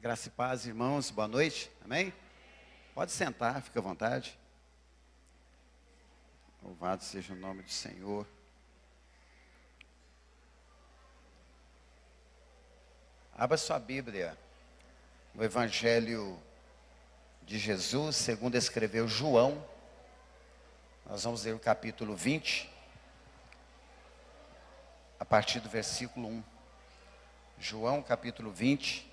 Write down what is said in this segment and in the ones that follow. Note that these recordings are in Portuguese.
Graça e paz, irmãos, boa noite, amém? Pode sentar, fica à vontade. Louvado seja o nome do Senhor. Abra sua Bíblia, no Evangelho de Jesus, segundo escreveu João. Nós vamos ler o capítulo 20, a partir do versículo 1. João, capítulo 20,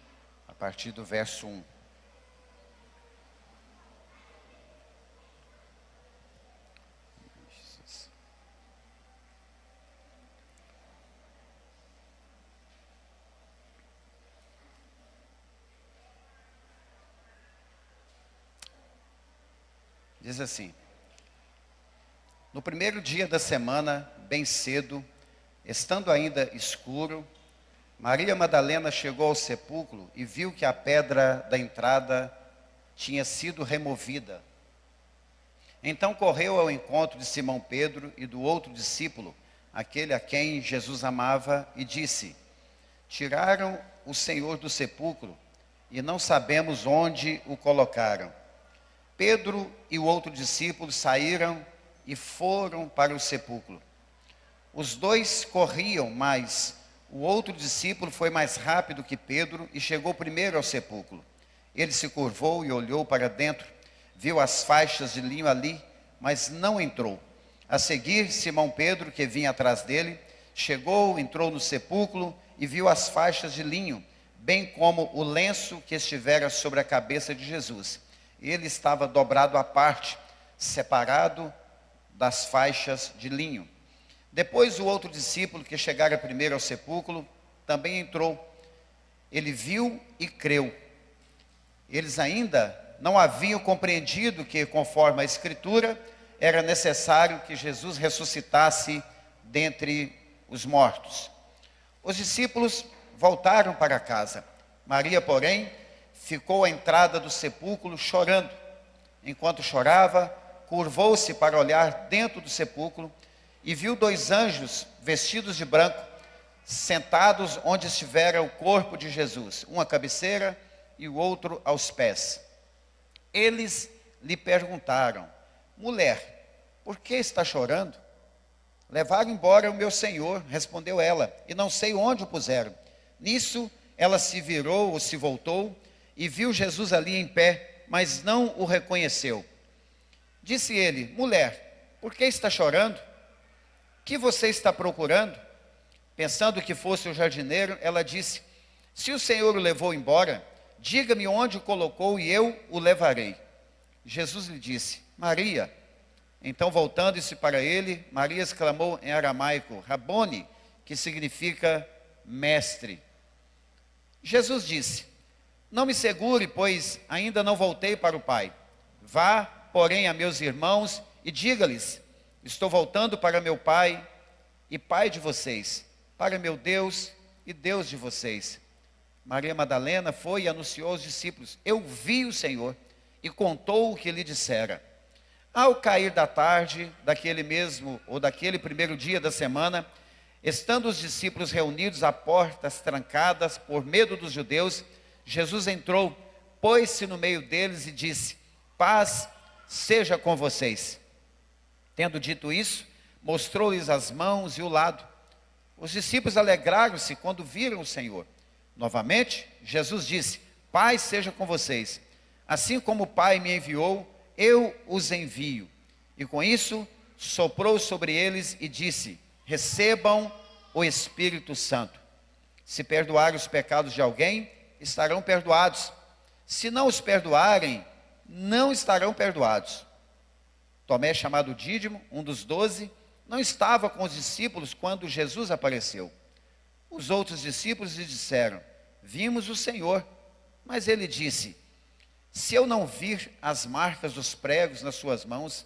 a partir do verso 1. Diz assim: no primeiro dia da semana, bem cedo, estando ainda escuro, Maria Madalena chegou ao sepulcro e viu que a pedra da entrada tinha sido removida. Então correu ao encontro de Simão Pedro e do outro discípulo, aquele a quem Jesus amava, e disse: tiraram o Senhor do sepulcro e não sabemos onde o colocaram. Pedro e o outro discípulo saíram e foram para o sepulcro. Os dois corriam, mas o outro discípulo foi mais rápido que Pedro e chegou primeiro ao sepulcro. Ele se curvou e olhou para dentro, viu as faixas de linho ali, mas não entrou. A seguir, Simão Pedro, que vinha atrás dele, chegou, entrou no sepulcro e viu as faixas de linho, bem como o lenço que estivera sobre a cabeça de Jesus. Ele estava dobrado à parte, separado das faixas de linho. Depois o outro discípulo, que chegara primeiro ao sepulcro, também entrou. Ele viu e creu. Eles ainda não haviam compreendido que, conforme a Escritura, era necessário que Jesus ressuscitasse dentre os mortos. Os discípulos voltaram para casa. Maria, porém, ficou à entrada do sepulcro chorando. Enquanto chorava, curvou-se para olhar dentro do sepulcro e viu dois anjos vestidos de branco, sentados onde estivera o corpo de Jesus, um à cabeceira e o outro aos pés. Eles lhe perguntaram: mulher, por que está chorando? Levaram embora o meu Senhor, respondeu ela, e não sei onde o puseram. Nisso ela se virou ou se voltou e viu Jesus ali em pé, mas não o reconheceu. Disse ele: mulher, por que está chorando? Que você está procurando? Pensando que fosse o jardineiro, ela disse: se o Senhor o levou embora, diga-me onde o colocou e eu o levarei. Jesus lhe disse: Maria. Então, voltando-se para ele, Maria exclamou em aramaico: Rabone, que significa mestre. Jesus disse: não me segure, pois ainda não voltei para o Pai. Vá, porém, a meus irmãos e diga-lhes: estou voltando para meu Pai e Pai de vocês, para meu Deus e Deus de vocês. Maria Madalena foi e anunciou aos discípulos: eu vi o Senhor, e contou o que lhe dissera. Ao cair da tarde, daquele primeiro dia da semana, estando os discípulos reunidos a portas trancadas por medo dos judeus, Jesus entrou, pôs-se no meio deles e disse: paz seja com vocês. Tendo dito isso, mostrou-lhes as mãos e o lado. Os discípulos alegraram-se quando viram o Senhor. Novamente, Jesus disse: paz seja com vocês. Assim como o Pai me enviou, eu os envio. E com isso, soprou sobre eles e disse: recebam o Espírito Santo. Se perdoarem os pecados de alguém, estarão perdoados. Se não os perdoarem, não estarão perdoados. Tomé, chamado Dídimo, um dos 12, não estava com os discípulos quando Jesus apareceu. Os outros discípulos lhe disseram: vimos o Senhor. Mas ele disse: se eu não vir as marcas dos pregos nas suas mãos,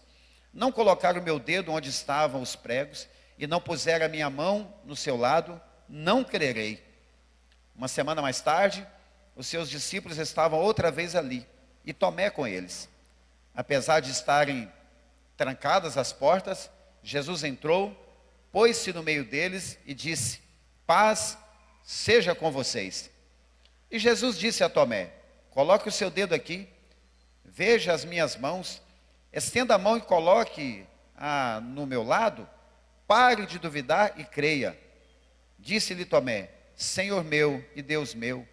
não colocar o meu dedo onde estavam os pregos, e não puser a minha mão no seu lado, não crerei. Uma semana mais tarde, os seus discípulos estavam outra vez ali, e Tomé com eles. Apesar de estarem trancadas as portas, Jesus entrou, pôs-se no meio deles e disse: paz seja com vocês. E Jesus disse a Tomé: coloque o seu dedo aqui, veja as minhas mãos, estenda a mão e coloque no meu lado, pare de duvidar e creia. Disse-lhe Tomé: Senhor meu e Deus meu.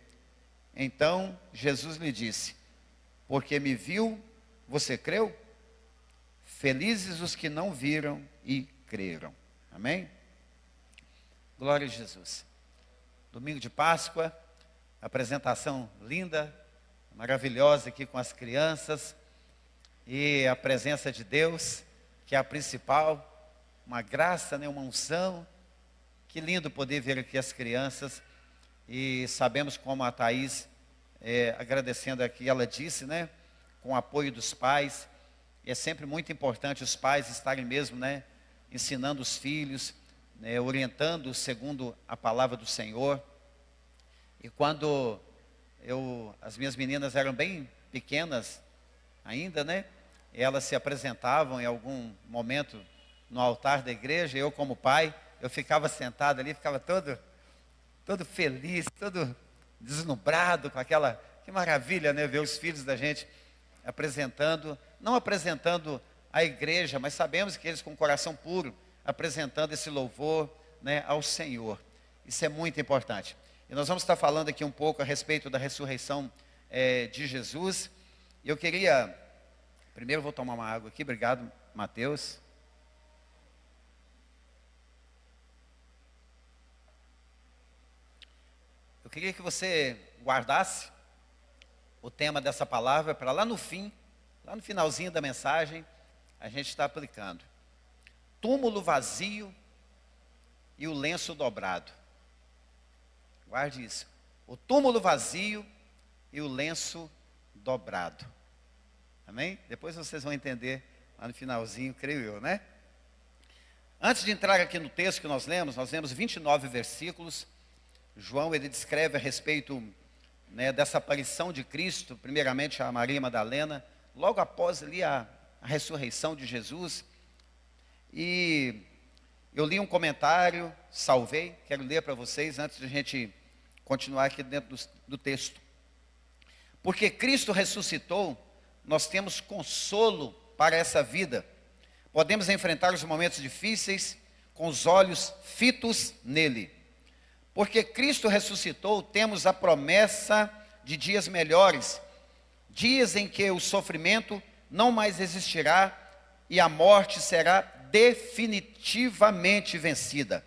Então Jesus lhe disse: porque me viu, você creu? Felizes os que não viram e creram. Amém? Glória a Jesus. Domingo de Páscoa, apresentação linda, maravilhosa aqui com as crianças. E a presença de Deus, que é a principal, uma graça, né, uma unção. Que lindo poder ver aqui as crianças. E sabemos como a Thaís, agradecendo aqui, ela disse, né, com o apoio dos pais. É sempre muito importante os pais estarem mesmo, né, ensinando os filhos, né, orientando segundo a palavra do Senhor. E quando as minhas meninas eram bem pequenas ainda, né, elas se apresentavam em algum momento no altar da igreja, eu como pai, eu ficava sentado ali, ficava todo feliz, todo deslumbrado com aquela, que maravilha, né, ver os filhos da gente apresentando, não apresentando a igreja, mas sabemos que eles com o coração puro, apresentando esse louvor, né, ao Senhor. Isso é muito importante. E nós vamos estar falando aqui um pouco a respeito da ressurreição de Jesus. Eu queria, primeiro vou tomar uma água aqui, obrigado Mateus. Eu queria que você guardasse o tema dessa palavra para lá no fim, lá no finalzinho da mensagem, a gente está aplicando. Túmulo vazio e o lenço dobrado. Guarde isso. O túmulo vazio e o lenço dobrado. Amém? Depois vocês vão entender lá no finalzinho, creio eu, né? Antes de entrar aqui no texto que nós lemos 29 versículos. João, ele descreve a respeito, né, dessa aparição de Cristo, primeiramente a Maria Madalena, logo após ali a ressurreição de Jesus. E eu li um comentário, salvei, quero ler para vocês antes de a gente continuar aqui dentro do texto. Porque Cristo ressuscitou, nós temos consolo para essa vida. Podemos enfrentar os momentos difíceis com os olhos fitos nele. Porque Cristo ressuscitou, temos a promessa de dias melhores, dias em que o sofrimento não mais existirá e a morte será definitivamente vencida.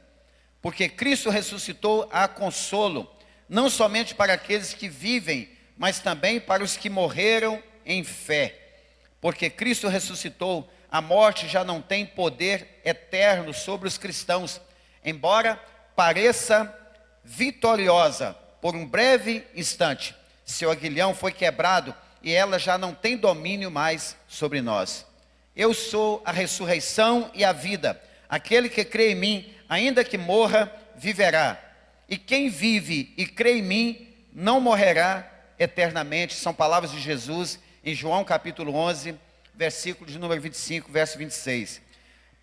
Porque Cristo ressuscitou, há consolo, não somente para aqueles que vivem, mas também para os que morreram em fé. Porque Cristo ressuscitou, a morte já não tem poder eterno sobre os cristãos, embora pareça vitoriosa por um breve instante. Seu aguilhão foi quebrado e ela já não tem domínio mais sobre nós. Eu sou a ressurreição e a vida. Aquele que crê em mim, ainda que morra, viverá. E quem vive e crê em mim, não morrerá eternamente. São palavras de Jesus em João capítulo 11, versículo de número 25, verso 26.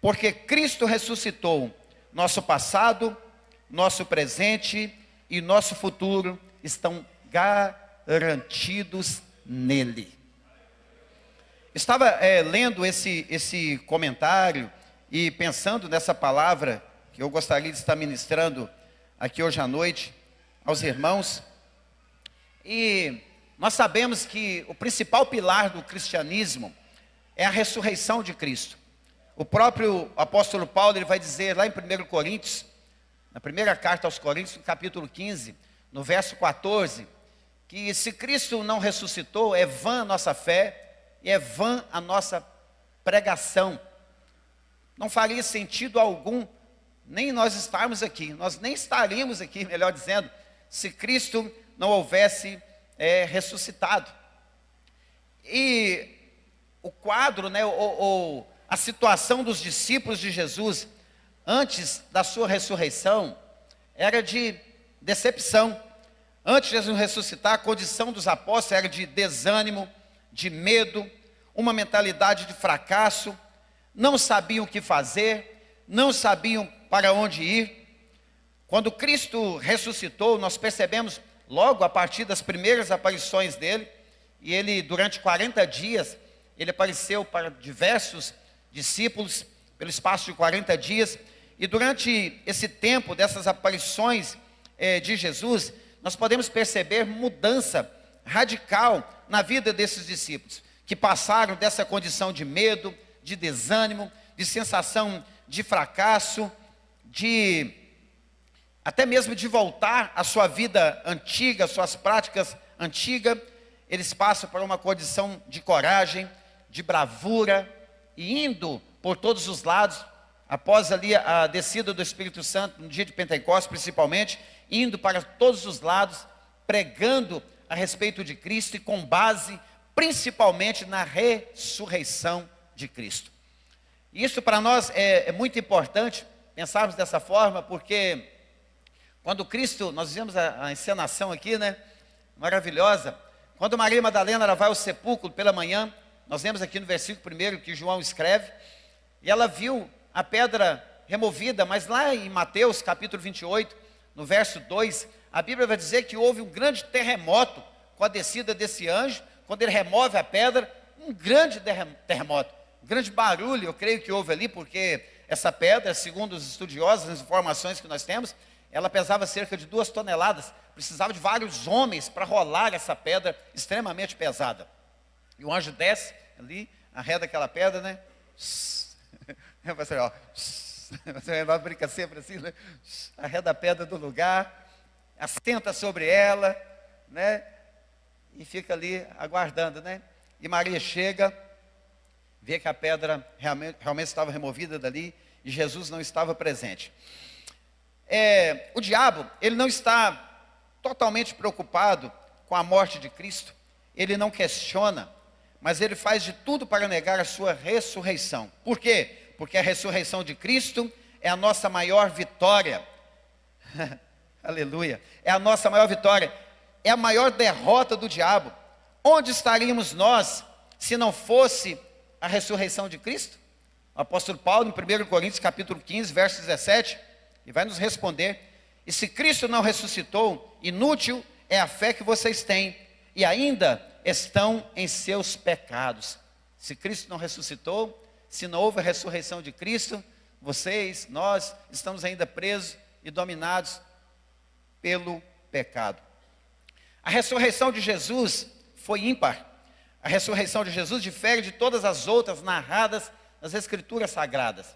Porque Cristo ressuscitou, nosso passado, nosso presente e nosso futuro estão garantidos nele. Estava lendo esse comentário e pensando nessa palavra que eu gostaria de estar ministrando aqui hoje à noite aos irmãos. E nós sabemos que o principal pilar do cristianismo é a ressurreição de Cristo. O próprio apóstolo Paulo, ele vai dizer lá em 1 Coríntios, na primeira carta aos Coríntios, no capítulo 15, no verso 14, que se Cristo não ressuscitou, é vã a nossa fé e é vã a nossa pregação. Não faria sentido algum nem nós estarmos aqui, nós nem estaríamos aqui, melhor dizendo, se Cristo não houvesse ressuscitado. E o quadro, né, a situação dos discípulos de Jesus antes da sua ressurreição era de decepção. Antes de Jesus ressuscitar, a condição dos apóstolos era de desânimo, de medo, uma mentalidade de fracasso, não sabiam o que fazer, não sabiam para onde ir. Quando Cristo ressuscitou, nós percebemos logo a partir das primeiras aparições dele, e ele, durante 40 dias, ele apareceu para diversos discípulos, pelo espaço de 40 dias, e durante esse tempo dessas aparições de Jesus, nós podemos perceber mudança radical na vida desses discípulos, que passaram dessa condição de medo, de desânimo, de sensação de fracasso, até mesmo de voltar à sua vida antiga, às suas práticas antigas. Eles passam por uma condição de coragem, de bravura, e indo por todos os lados, após ali a descida do Espírito Santo, no dia de Pentecostes principalmente, indo para todos os lados, pregando a respeito de Cristo e com base principalmente na ressurreição de Cristo. Isso para nós é muito importante pensarmos dessa forma, porque quando Cristo, nós vimos a encenação aqui, né, maravilhosa, quando Maria Madalena ela vai ao sepulcro pela manhã, nós vemos aqui no versículo 1 que João escreve, e ela viu a pedra removida, mas lá em Mateus capítulo 28, no verso 2, a Bíblia vai dizer que houve um grande terremoto com a descida desse anjo. Quando ele remove a pedra, um grande terremoto, um grande barulho, eu creio que houve ali, porque essa pedra, segundo os estudiosos, as informações que nós temos, ela pesava cerca de 2 toneladas, precisava de vários homens para rolar essa pedra extremamente pesada. E o anjo desce ali, arreda aquela pedra, né? Você brinca sempre assim, né? Arreda a pedra do lugar, assenta sobre ela, né? E fica ali aguardando, né? E Maria chega, vê que a pedra realmente estava removida dali e Jesus não estava presente. O diabo, ele não está totalmente preocupado com a morte de Cristo, ele não questiona, mas ele faz de tudo para negar a sua ressurreição. Por quê? Porque a ressurreição de Cristo é a nossa maior vitória. Aleluia. É a nossa maior vitória. É a maior derrota do diabo. Onde estaríamos nós se não fosse a ressurreição de Cristo? O apóstolo Paulo, em 1 Coríntios capítulo 15, verso 17, ele vai nos responder: e se Cristo não ressuscitou, inútil é a fé que vocês têm, e ainda estão em seus pecados. Se Cristo não ressuscitou, se não houve a ressurreição de Cristo, nós estamos ainda presos e dominados pelo pecado. A ressurreição de Jesus foi ímpar. A ressurreição de Jesus difere de todas as outras narradas nas Escrituras Sagradas.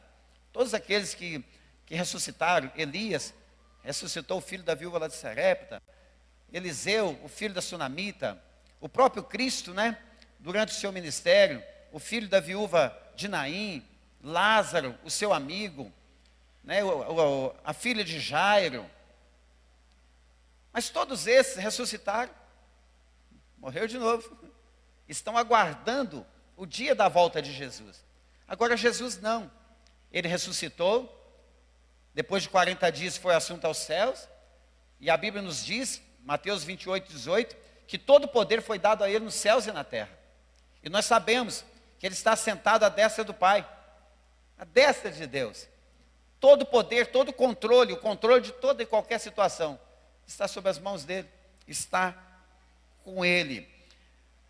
Todos aqueles que ressuscitaram, Elias ressuscitou o filho da viúva lá de Sarepta, Eliseu, o filho da Sunamita, o próprio Cristo, né, durante o seu ministério, o filho da viúva de Naim, Lázaro, o seu amigo, né, a filha de Jairo. Mas todos esses ressuscitaram, morreu de novo, estão aguardando o dia da volta de Jesus. Agora Jesus não, ele ressuscitou, depois de 40 dias foi assunto aos céus, e a Bíblia nos diz, Mateus 28, 18, que todo o poder foi dado a ele nos céus e na terra. E nós sabemos que ele está sentado à destra do Pai, à destra de Deus. Todo o poder, todo o controle de toda e qualquer situação, está sob as mãos dele, está com ele.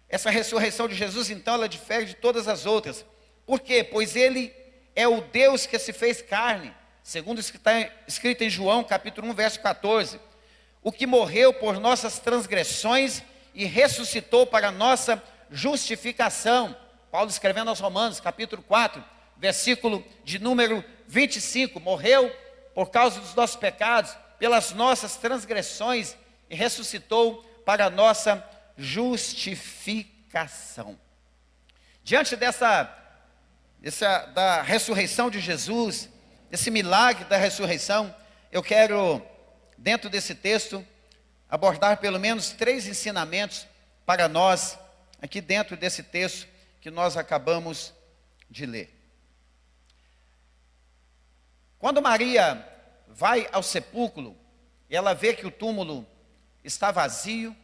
Essa ressurreição de Jesus, então, ela difere de todas as outras. Por quê? Pois ele é o Deus que se fez carne, segundo o que está escrito em João, capítulo 1, verso 14. O que morreu por nossas transgressões e ressuscitou para nossa justificação. Paulo escrevendo aos Romanos, capítulo 4, versículo de número 25. Morreu por causa dos nossos pecados, pelas nossas transgressões, e ressuscitou para a nossa justificação. Diante da ressurreição de Jesus, esse milagre da ressurreição, eu quero, dentro desse texto, abordar pelo menos 3 ensinamentos para nós, aqui dentro desse texto que nós acabamos de ler. Quando Maria vai ao sepulcro, e ela vê que o túmulo está vazio,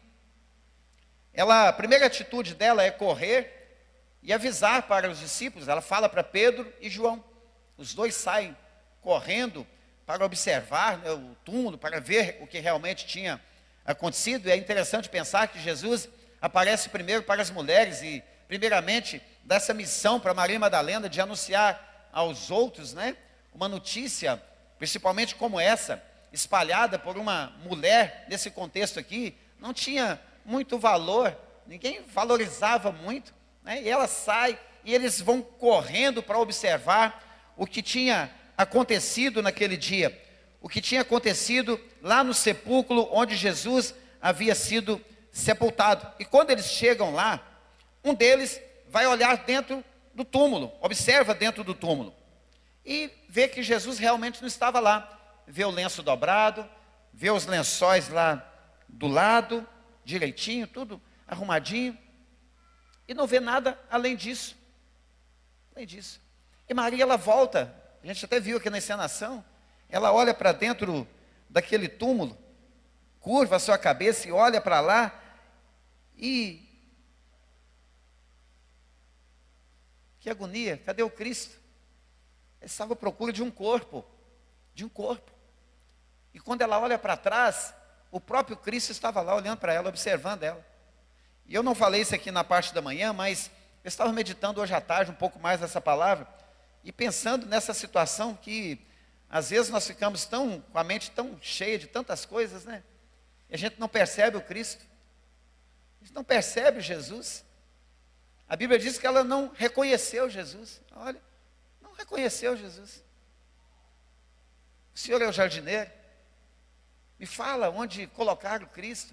a primeira atitude dela é correr e avisar para os discípulos. Ela fala para Pedro e João. Os dois saem correndo para observar, né, o túmulo, para ver o que realmente tinha acontecido. E é interessante pensar que Jesus aparece primeiro para as mulheres e, primeiramente, dá essa missão para Maria Madalena de anunciar aos outros, né, uma notícia, principalmente como essa, espalhada por uma mulher, nesse contexto aqui, não tinha muito valor, ninguém valorizava muito, né, e ela sai, e eles vão correndo para observar o que tinha acontecido naquele dia, o que tinha acontecido lá no sepulcro onde Jesus havia sido sepultado. E quando eles chegam lá, um deles vai olhar dentro do túmulo, observa dentro do túmulo, e vê que Jesus realmente não estava lá. Vê o lenço dobrado, vê os lençóis lá do lado, direitinho, tudo arrumadinho, e não vê nada além disso. Além disso. E Maria, ela volta, a gente até viu aqui na encenação, ela olha para dentro daquele túmulo, curva a sua cabeça e olha para lá, e que agonia, cadê o Cristo? Ele estava à procura de um corpo, de um corpo. E quando ela olha para trás, o próprio Cristo estava lá olhando para ela, observando ela. E eu não falei isso aqui na parte da manhã, mas eu estava meditando hoje à tarde um pouco mais nessa palavra, e pensando nessa situação que às vezes nós ficamos com a mente tão cheia de tantas coisas, né? E a gente não percebe o Cristo, a gente não percebe Jesus. A Bíblia diz que ela não reconheceu Jesus. Olha, não reconheceu Jesus. O Senhor é o jardineiro. Me fala onde colocar o Cristo,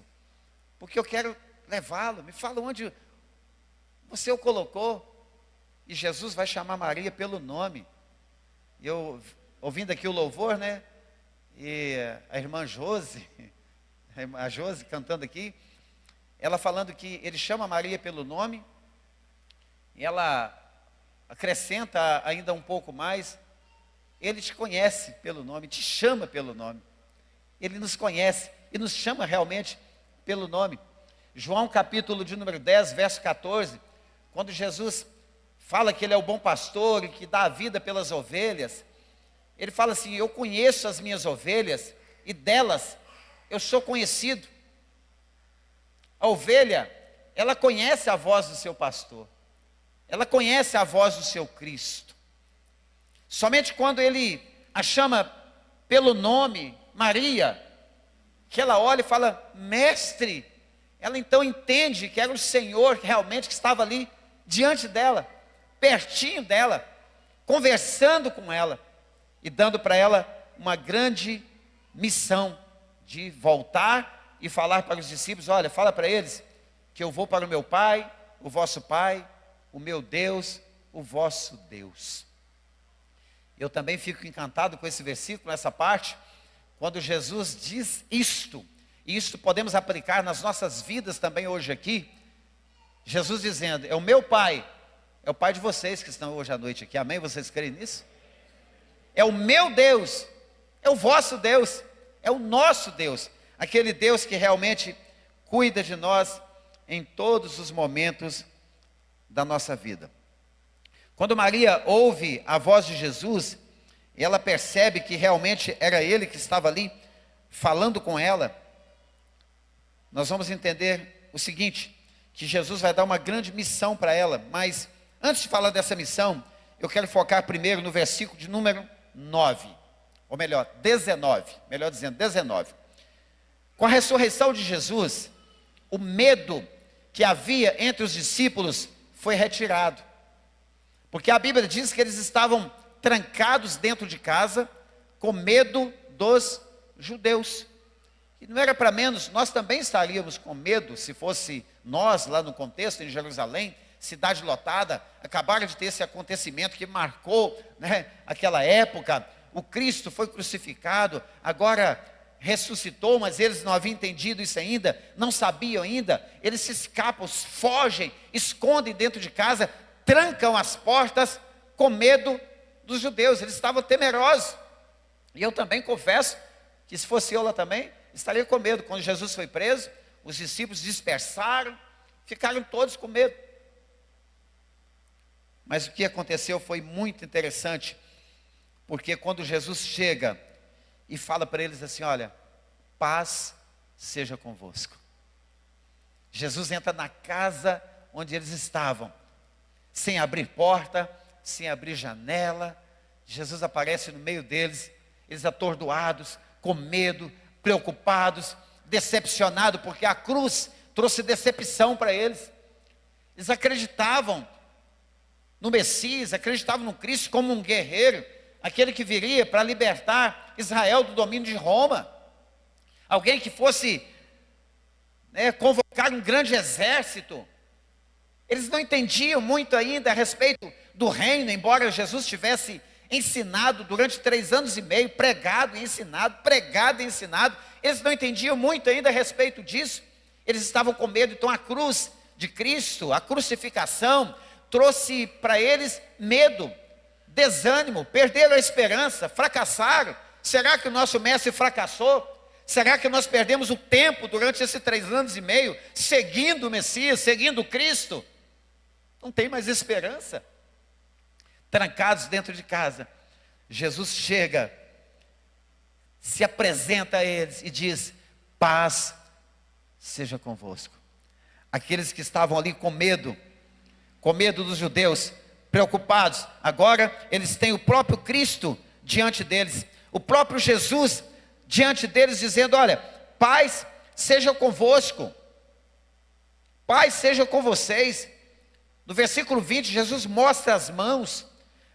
porque eu quero levá-lo. Me fala onde você o colocou. E Jesus vai chamar Maria pelo nome. Eu, ouvindo aqui o louvor, né? E a irmã Josi, a Josi cantando aqui, ela falando que ele chama Maria pelo nome, e ela acrescenta ainda um pouco mais, ele te conhece pelo nome, te chama pelo nome. Ele nos conhece e nos chama realmente pelo nome. João capítulo de número 10, verso 14, quando Jesus fala que ele é o bom pastor e que dá a vida pelas ovelhas, ele fala assim: eu conheço as minhas ovelhas e delas eu sou conhecido. A ovelha, ela conhece a voz do seu pastor, ela conhece a voz do seu Cristo. Somente quando ele a chama pelo nome, Maria, que ela olha e fala, mestre, ela então entende que era o Senhor realmente que estava ali diante dela, pertinho dela, conversando com ela e dando para ela uma grande missão de voltar e falar para os discípulos: olha, fala para eles que eu vou para o meu Pai, o vosso Pai, o meu Deus, o vosso Deus. Eu também fico encantado com esse versículo, essa parte, quando Jesus diz isto, e isto podemos aplicar nas nossas vidas também hoje aqui. Jesus dizendo: é o meu Pai, é o Pai de vocês que estão hoje à noite aqui, amém? Vocês creem nisso? É o meu Deus, é o vosso Deus, é o nosso Deus, aquele Deus que realmente cuida de nós em todos os momentos da nossa vida. Quando Maria ouve a voz de Jesus, ela percebe que realmente era Ele que estava ali falando com ela. Nós vamos entender o seguinte, que Jesus vai dar uma grande missão para ela, mas antes de falar dessa missão, eu quero focar primeiro no versículo de número 9, ou melhor, 19, melhor dizendo, 19. Com a ressurreição de Jesus, o medo que havia entre os discípulos foi retirado, porque a Bíblia diz que eles estavam trancados dentro de casa, com medo dos judeus. E não era para menos, nós também estaríamos com medo, se fosse nós, lá no contexto, em Jerusalém, cidade lotada, acabaram de ter esse acontecimento que marcou, né, aquela época. O Cristo foi crucificado, agora ressuscitou, mas eles não haviam entendido isso ainda, não sabiam ainda. Eles se escapam, fogem, escondem dentro de casa, trancam as portas com medo dos judeus. Eles estavam temerosos. E eu também confesso que se fosse eu lá também, estaria com medo. Quando Jesus foi preso, os discípulos dispersaram, ficaram todos com medo. Mas o que aconteceu foi muito interessante, porque quando Jesus chega e fala para eles assim: olha, paz seja convosco. Jesus entra na casa onde eles estavam, sem abrir porta, sem abrir janela. Jesus aparece no meio deles, eles atordoados, com medo, preocupados, decepcionados, porque a cruz trouxe decepção para eles. Eles acreditavam no Messias, acreditavam no Cristo como um guerreiro, aquele que viria para libertar Israel do domínio de Roma, alguém que fosse convocar um grande exército. Eles não entendiam muito ainda a respeito do reino, embora Jesus tivesse ensinado durante 3 anos e meio, pregado e ensinado, eles não entendiam muito ainda a respeito disso. Eles estavam com medo. Então a cruz de Cristo, a crucificação, trouxe para eles medo, desânimo, perderam a esperança, fracassaram. Será que o nosso mestre fracassou? Será que nós perdemos o tempo durante esses 3 anos e meio, seguindo o Messias, seguindo Cristo? Não tem mais esperança. Trancados dentro de casa, Jesus chega, se apresenta a eles e diz: paz seja convosco. Aqueles que estavam ali com medo dos judeus, preocupados, agora eles têm o próprio Cristo diante deles, o próprio Jesus diante deles, dizendo: olha, paz seja convosco, paz seja com vocês. No versículo 20, Jesus mostra as mãos,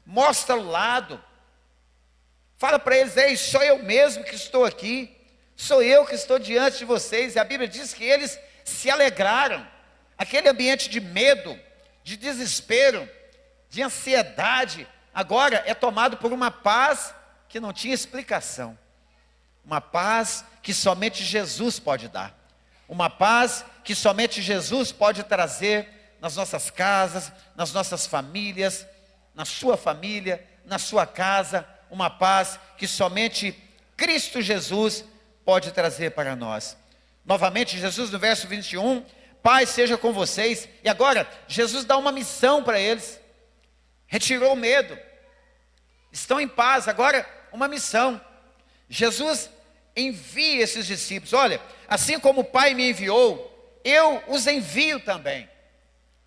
mostra o lado, fala para eles: ei, sou eu mesmo que estou aqui, sou eu que estou diante de vocês. E a Bíblia diz que eles se alegraram. Aquele ambiente de medo, de desespero, de ansiedade, agora é tomado por uma paz que não tinha explicação. Uma paz que somente Jesus pode dar. Uma paz que somente Jesus pode trazer nas nossas casas, nas nossas famílias, na sua família, na sua casa. Uma paz que somente Cristo Jesus pode trazer para nós. Novamente, Jesus no verso 21, paz seja com vocês. E agora, Jesus dá uma missão para eles. Retirou o medo. Estão em paz. Agora, uma missão. Jesus envia esses discípulos. Olha, assim como o Pai me enviou, eu os envio também.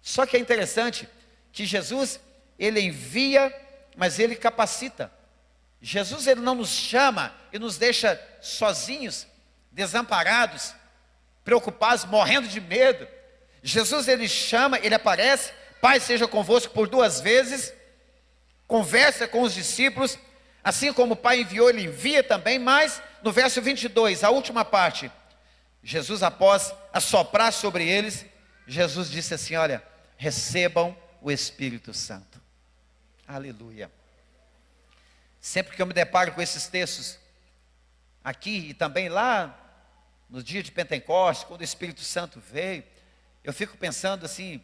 Só que é interessante que Jesus, ele envia, mas ele capacita. Jesus, ele não nos chama e nos deixa sozinhos, desamparados, preocupados, morrendo de medo. Jesus, ele chama, ele aparece: Pai seja convosco, por 2 vezes, conversa com os discípulos, assim como o Pai enviou, ele envia também. Mas no verso 22, a última parte, Jesus, após assoprar sobre eles, Jesus disse assim: olha, recebam o Espírito Santo. Aleluia. Sempre que eu me deparo com esses textos, aqui e também lá, no dia de Pentecostes, quando o Espírito Santo veio, eu fico pensando assim,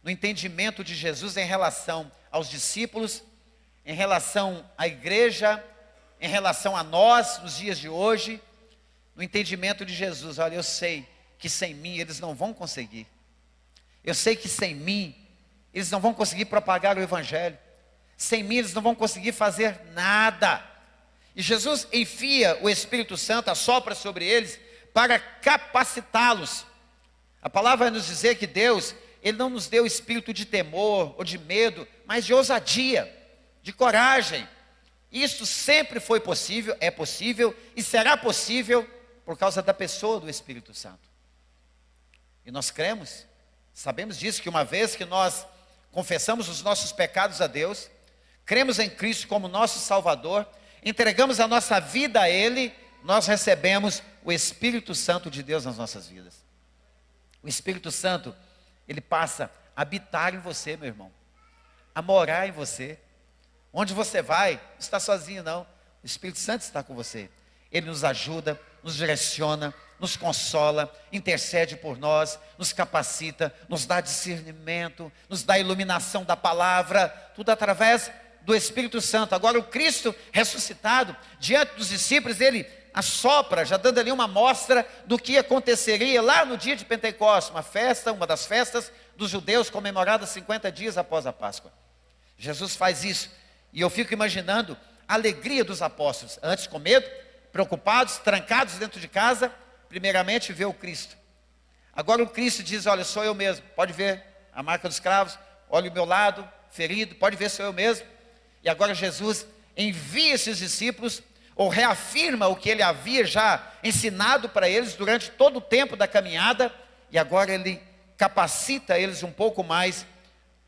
no entendimento de Jesus em relação aos discípulos, em relação à igreja, em relação a nós, nos dias de hoje, no entendimento de Jesus. Olha, eu sei que sem mim eles não vão conseguir. Eu sei que sem mim eles não vão conseguir propagar o Evangelho. Sem mim eles não vão conseguir fazer nada. E Jesus enfia o Espírito Santo, assopra sobre eles, para capacitá-los. A palavra vai nos dizer que Deus, ele não nos deu espírito de temor ou de medo, mas de ousadia, de coragem. Isso sempre foi possível, é possível e será possível por causa da pessoa do Espírito Santo. E nós cremos, sabemos disso, que uma vez que nós confessamos os nossos pecados a Deus, cremos em Cristo como nosso Salvador, entregamos a nossa vida a Ele, nós recebemos o Espírito Santo de Deus nas nossas vidas. O Espírito Santo, ele passa a habitar em você, meu irmão, a morar em você. Onde você vai, não está sozinho não, o Espírito Santo está com você. Ele nos ajuda, nos direciona, nos consola, intercede por nós, nos capacita, nos dá discernimento, nos dá iluminação da palavra, tudo através do Espírito Santo. Agora o Cristo ressuscitado, diante dos discípulos, ele assopra, já dando ali uma amostra do que aconteceria lá no dia de Pentecostes, uma das festas dos judeus, comemorada 50 dias após a Páscoa. Jesus faz isso, e eu fico imaginando a alegria dos apóstolos, antes com medo, preocupados, trancados dentro de casa, primeiramente vê o Cristo. Agora o Cristo diz, olha, sou eu mesmo. Pode ver a marca dos cravos, olha o meu lado ferido, pode ver, sou eu mesmo. E agora Jesus envia esses discípulos, ou reafirma o que ele havia já ensinado para eles durante todo o tempo da caminhada, e agora ele capacita eles um pouco mais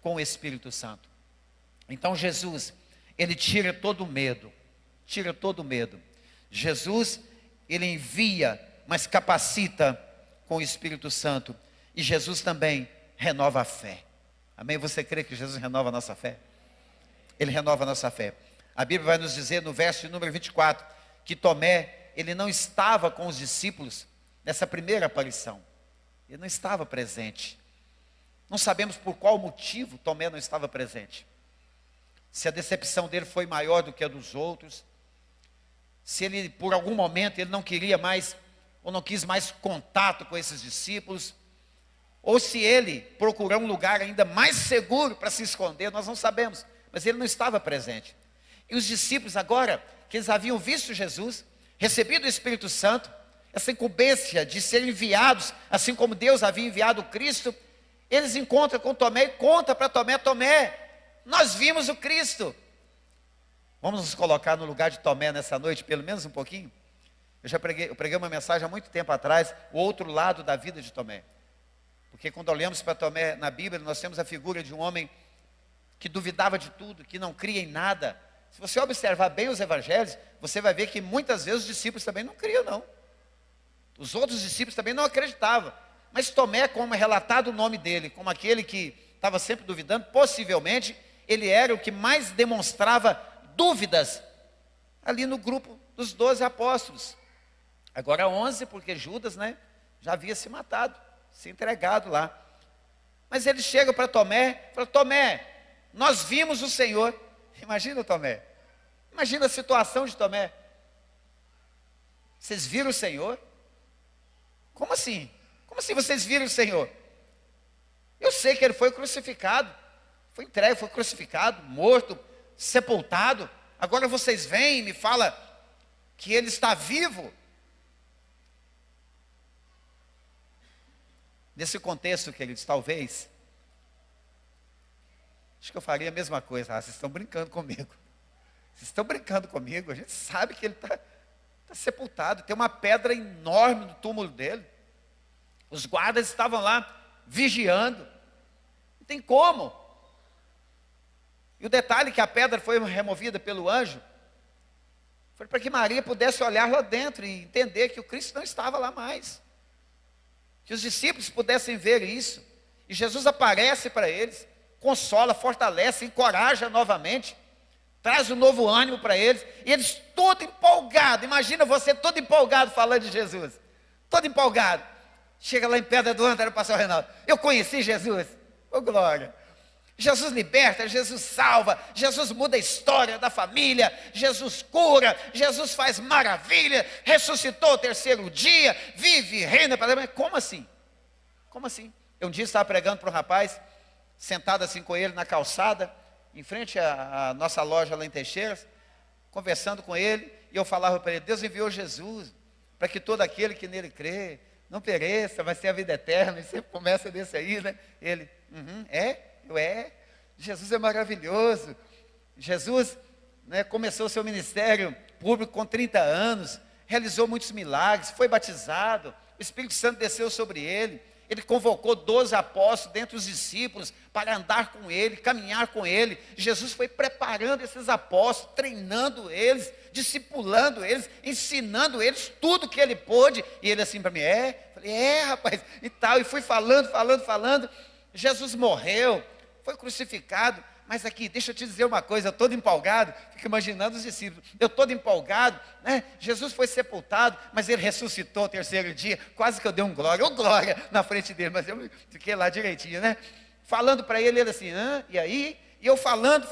com o Espírito Santo. Então Jesus, ele tira todo o medo, Jesus, ele envia, mas capacita com o Espírito Santo, e Jesus também renova a fé. Amém? Você crê que Jesus renova a nossa fé? Ele renova a nossa fé. A Bíblia vai nos dizer no verso número 24, que Tomé, ele não estava com os discípulos nessa primeira aparição. Ele não estava presente. Não sabemos por qual motivo Tomé não estava presente. Se a decepção dele foi maior do que a dos outros, se ele, por algum momento, ele não queria mais, ou não quis mais contato com esses discípulos, ou se ele procurou um lugar ainda mais seguro para se esconder, nós não sabemos, mas ele não estava presente. E os discípulos agora, que eles haviam visto Jesus, recebido o Espírito Santo, essa incumbência de serem enviados, assim como Deus havia enviado o Cristo, eles encontram com Tomé e contam para Tomé, Tomé, nós vimos o Cristo. Vamos nos colocar no lugar de Tomé nessa noite, pelo menos um pouquinho? Eu preguei uma mensagem há muito tempo atrás, o outro lado da vida de Tomé. Porque quando olhamos para Tomé na Bíblia, nós temos a figura de um homem que duvidava de tudo, que não cria em nada. Se você observar bem os evangelhos, você vai ver que muitas vezes os discípulos também não criam, não. Os outros discípulos também não acreditavam. Mas Tomé, como é relatado o nome dele, como aquele que estava sempre duvidando, possivelmente, ele era o que mais demonstrava dúvidas ali no grupo dos 12 apóstolos. Agora 11, porque Judas, já havia se matado, se entregado lá. Mas ele chega para Tomé, fala, Tomé, nós vimos o Senhor. Imagina Tomé, imagina a situação de Tomé. Vocês viram o Senhor? Como assim? Como assim vocês viram o Senhor? Eu sei que ele foi crucificado, foi entregue, foi crucificado, morto, sepultado. Agora vocês vêm e me falam que ele está vivo. Nesse contexto, queridos, talvez, acho que eu faria a mesma coisa. Vocês estão brincando comigo. Vocês estão brincando comigo. A gente sabe que ele está sepultado. Tem uma pedra enorme no túmulo dele. Os guardas estavam lá vigiando. Não tem como. E o detalhe é que a pedra foi removida pelo anjo foi para que Maria pudesse olhar lá dentro e entender que o Cristo não estava lá mais. Que os discípulos pudessem ver isso. E Jesus aparece para eles, consola, fortalece, encoraja novamente, traz um novo ânimo para eles, e eles todo empolgados. Imagina você todo empolgado falando de Jesus, todo empolgado. Chega lá em Pedra do Antro, era o pastor Reinaldo, eu conheci Jesus, ô glória. Jesus liberta, Jesus salva, Jesus muda a história da família, Jesus cura, Jesus faz maravilha, ressuscitou o terceiro dia, vive, reina para Deus. Como assim? Como assim? Eu um dia estava pregando para um rapaz, sentado assim com ele na calçada, em frente à nossa loja lá em Teixeiras, conversando com ele, e eu falava para ele, Deus enviou Jesus, para que todo aquele que nele crê, não pereça, vai ter a vida eterna, e sempre começa desse aí, Ele, Jesus é maravilhoso. Jesus começou seu ministério público com 30 anos, realizou muitos milagres, foi batizado, o Espírito Santo desceu sobre ele, ele convocou 12 apóstolos dentre os discípulos para andar com ele, caminhar com ele. Jesus foi preparando esses apóstolos, treinando eles, discipulando eles, ensinando eles tudo que ele pôde. E ele assim para mim, falei, rapaz, e tal. E fui falando. Jesus morreu, foi crucificado. Mas aqui, deixa eu te dizer uma coisa, eu todo empolgado, fico imaginando os discípulos, eu todo empolgado, Jesus foi sepultado, mas ele ressuscitou o terceiro dia, quase que eu dei um glória na frente dele, mas eu fiquei lá direitinho, falando para ele assim, e aí? E eu falando,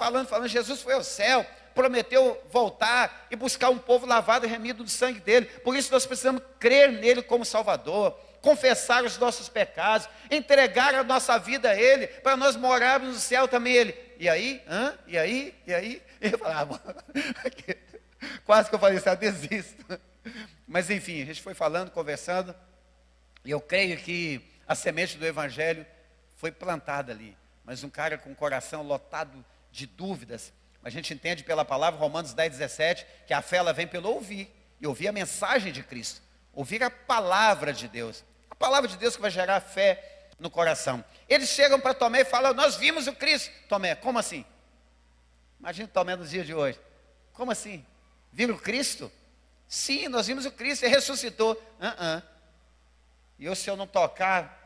Jesus foi ao céu, prometeu voltar e buscar um povo lavado e remido do sangue dele, por isso nós precisamos crer nele como Salvador, confessar os nossos pecados, entregar a nossa vida a ele, para nós morarmos no céu também. Ele, e aí? E aí? E eu falava, quase que eu falei assim, desisto. Mas enfim, a gente foi falando, conversando, e eu creio que a semente do evangelho foi plantada ali. Mas um cara com o coração lotado de dúvidas. A gente entende pela palavra, Romanos 10, 17, que a fé ela vem pelo ouvir. E ouvir a mensagem de Cristo. Ouvir a palavra de Deus. A palavra de Deus que vai gerar fé no coração. Eles chegam para Tomé e falam, nós vimos o Cristo. Tomé, como assim? Imagina Tomé nos dias de hoje. Como assim? Viram o Cristo? Sim, nós vimos o Cristo, ele ressuscitou. E eu, se eu não tocar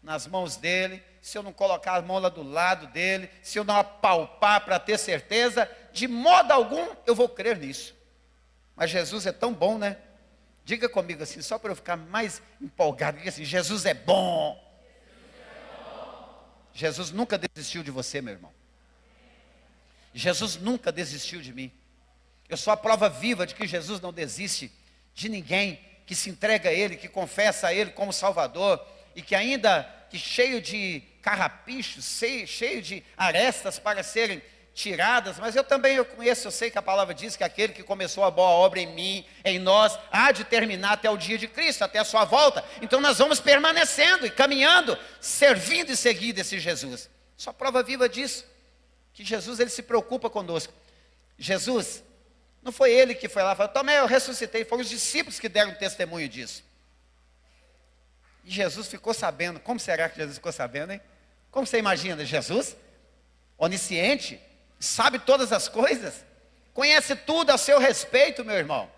nas mãos dele, se eu não colocar a mão lá do lado dele, se eu não apalpar para ter certeza, de modo algum eu vou crer nisso. Mas Jesus é tão bom, né? Diga comigo assim, só para eu ficar mais empolgado. Diga assim, Jesus é bom. Jesus nunca desistiu de você, meu irmão. Jesus nunca desistiu de mim. Eu sou a prova viva de que Jesus não desiste de ninguém que se entrega a Ele, que confessa a Ele como Salvador, e que ainda que cheio de carrapichos, cheio de arestas para serem tiradas, mas eu conheço, eu sei que a palavra diz que aquele que começou a boa obra em mim, em nós, há de terminar até o dia de Cristo, até a sua volta. Então nós vamos permanecendo e caminhando, servindo e seguindo esse Jesus. Só prova viva disso, que Jesus ele se preocupa conosco. Jesus, não foi ele que foi lá e falou, Tomé, eu ressuscitei, foram os discípulos que deram testemunho disso. E Jesus ficou sabendo. Como será que Jesus ficou sabendo, hein? Como você imagina? Jesus, onisciente, sabe todas as coisas, conhece tudo a seu respeito, meu irmão,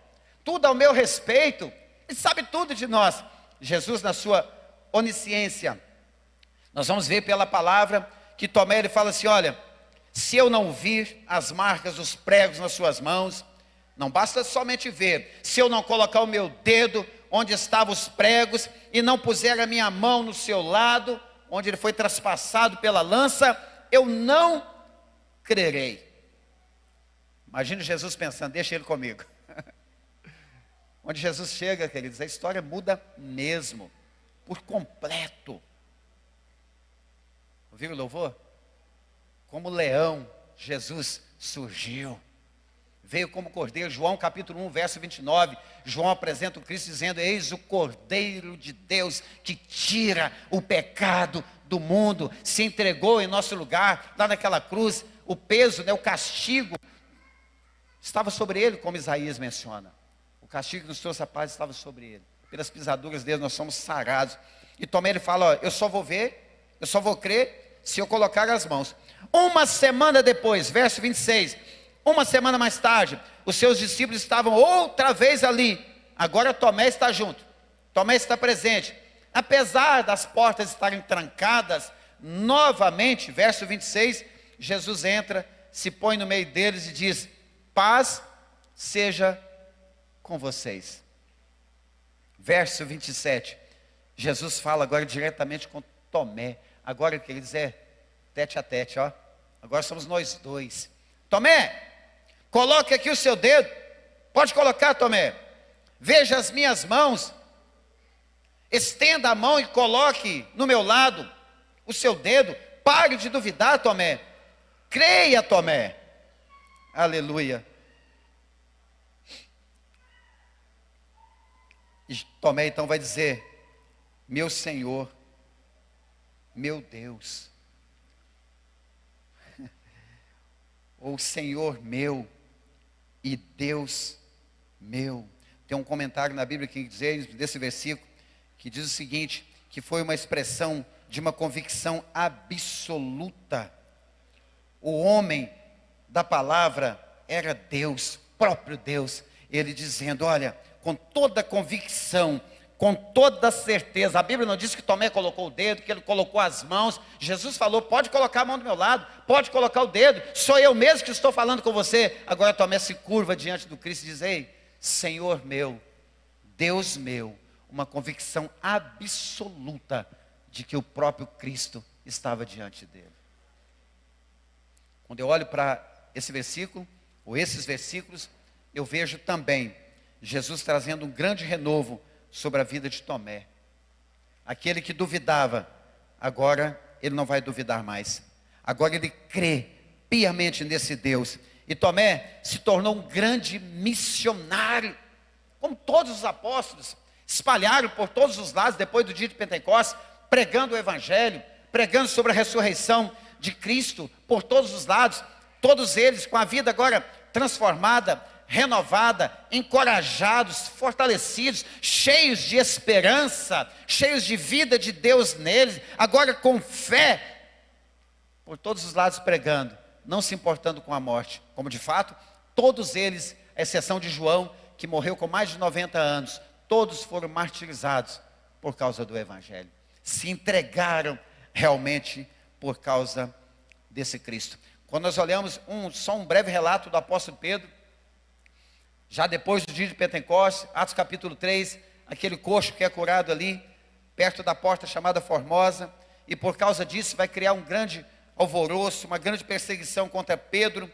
tudo ao meu respeito, ele sabe tudo de nós. Jesus, na sua onisciência, nós vamos ver pela palavra que Tomé, ele fala assim, olha, se eu não vir as marcas dos pregos nas suas mãos, não basta somente ver, se eu não colocar o meu dedo onde estavam os pregos, e não puser a minha mão no seu lado, onde ele foi traspassado pela lança, eu não crerei. Imagina Jesus pensando, deixa ele comigo. Onde Jesus chega, queridos, a história muda mesmo, por completo. Ouviram o louvor? Como leão, Jesus surgiu. Veio como cordeiro. João capítulo 1, verso 29, João apresenta o Cristo dizendo, eis o cordeiro de Deus que tira o pecado do mundo, se entregou em nosso lugar, lá naquela cruz, o peso, o castigo, estava sobre ele, como Isaías menciona. O castigo que nos trouxe a paz estava sobre ele. Pelas pisaduras dele nós somos sarados. E Tomé ele fala, eu só vou ver, eu só vou crer, se eu colocar as mãos. Uma semana depois, verso 26, uma semana mais tarde, os seus discípulos estavam outra vez ali. Agora Tomé está junto, Tomé está presente. Apesar das portas estarem trancadas, novamente, verso 26, Jesus entra, se põe no meio deles e diz, paz seja com vocês. Verso 27, Jesus fala agora diretamente com Tomé. Agora, queridos, é tete a tete, ó. Agora somos nós dois. Tomé, coloque aqui o seu dedo. Pode colocar, Tomé. Veja as minhas mãos. Estenda a mão e coloque no meu lado o seu dedo. Pare de duvidar, Tomé. Creia, Tomé. Aleluia. E Tomé então vai dizer, meu Senhor, meu Deus. Ou Senhor meu e Deus meu. Tem um comentário na Bíblia que diz, desse versículo, que diz o seguinte, que foi uma expressão de uma convicção absoluta. O homem da palavra era Deus, próprio Deus. Ele dizendo, olha, com toda convicção, com toda certeza, a Bíblia não diz que Tomé colocou o dedo, que ele colocou as mãos. Jesus falou, pode colocar a mão do meu lado, pode colocar o dedo, sou eu mesmo que estou falando com você. Agora Tomé se curva diante do Cristo e diz, ei, Senhor meu, Deus meu, uma convicção absoluta de que o próprio Cristo estava diante dele. Quando eu olho para esse versículo, ou esses versículos, eu vejo também Jesus trazendo um grande renovo sobre a vida de Tomé. Aquele que duvidava, agora ele não vai duvidar mais. Agora ele crê piamente nesse Deus. E Tomé se tornou um grande missionário. como todos os apóstolos, espalharam por todos os lados, depois do dia de Pentecostes, pregando o Evangelho, pregando sobre a ressurreição de Cristo, por todos os lados, todos eles com a vida agora transformada, renovada, encorajados, fortalecidos, cheios de esperança, cheios de vida de Deus neles, agora com fé, por todos os lados pregando, não se importando com a morte, como de fato, todos eles, à exceção de João, que morreu com mais de 90 anos, todos foram martirizados por causa do Evangelho, se entregaram realmente por causa desse Cristo. Quando nós olhamos só um breve relato do apóstolo Pedro, já depois do dia de Pentecostes, Atos capítulo 3, aquele coxo que é curado ali, perto da porta chamada Formosa, e por causa disso vai criar um grande alvoroço, uma grande perseguição contra Pedro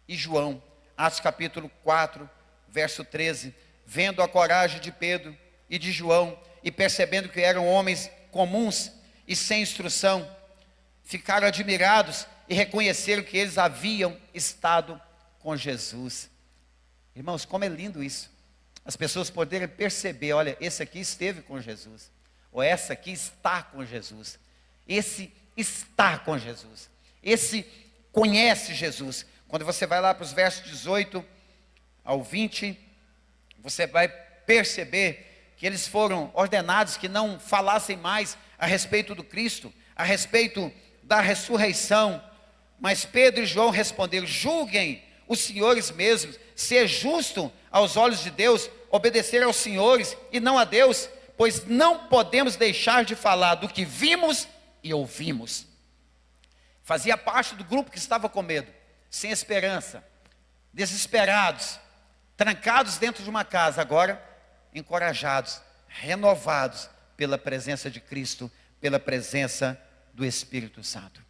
e João. Atos capítulo 4, verso 13, vendo a coragem de Pedro e de João, e percebendo que eram homens comuns e sem instrução, ficaram admirados e reconheceram que eles haviam estado com Jesus. Irmãos, como é lindo isso, as pessoas poderem perceber, olha, esse aqui esteve com Jesus, ou essa aqui está com Jesus, esse está com Jesus, esse conhece Jesus. Quando você vai lá para os versos 18 ao 20, você vai perceber que eles foram ordenados que não falassem mais a respeito do Cristo, a respeito da ressurreição, mas Pedro e João responderam: julguem os senhores mesmos, se é justo aos olhos de Deus obedecer aos senhores e não a Deus, pois não podemos deixar de falar do que vimos e ouvimos. Fazia parte do grupo que estava com medo, sem esperança, desesperados, trancados dentro de uma casa, agora encorajados, renovados pela presença de Cristo, pela presença do Espírito Santo.